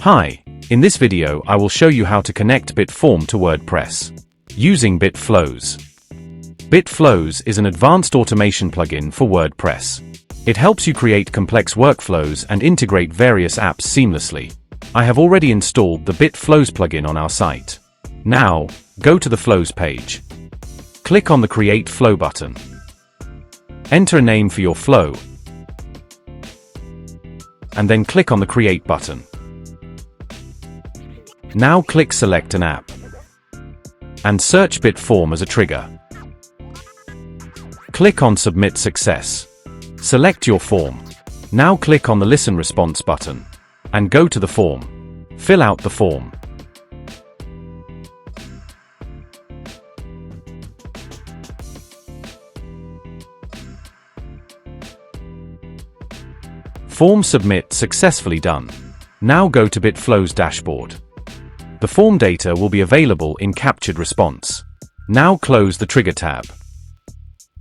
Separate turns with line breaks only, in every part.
Hi, in this video I will show you how to connect BitForm to WordPress using BitFlows. BitFlows is an advanced automation plugin for WordPress. It helps you create complex workflows and integrate various apps seamlessly. I have already installed the BitFlows plugin on our site. Now, go to the Flows page. Click on the Create Flow button. Enter a name for your flow, and then click on the Create button. Now click Select an app, and search BitForm as a trigger. Click on Submit Success. Select your form. Now click on the Listen Response button, and go to the form. Fill out the form. Form submit successfully done. Now go to BitFlows dashboard. The form data will be available in captured response. Now close the Trigger tab.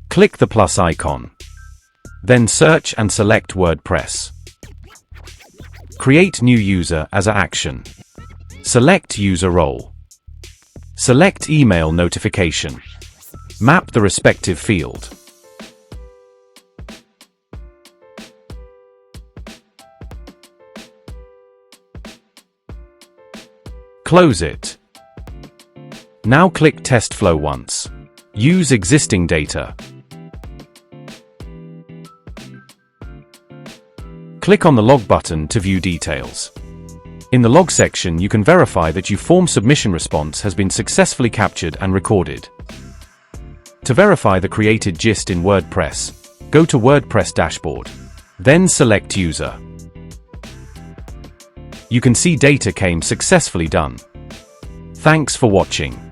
Click the plus icon. Then search and select WordPress. Create new user as an action. Select user role. Select email notification. Map the respective field. Close it. Now click Test Flow once. Use existing data. Click on the Log button to view details. In the Log section you can verify that your form submission response has been successfully captured and recorded. To verify the created gist in WordPress, go to WordPress dashboard. Then select User. You can see data came successfully done. Thanks for watching.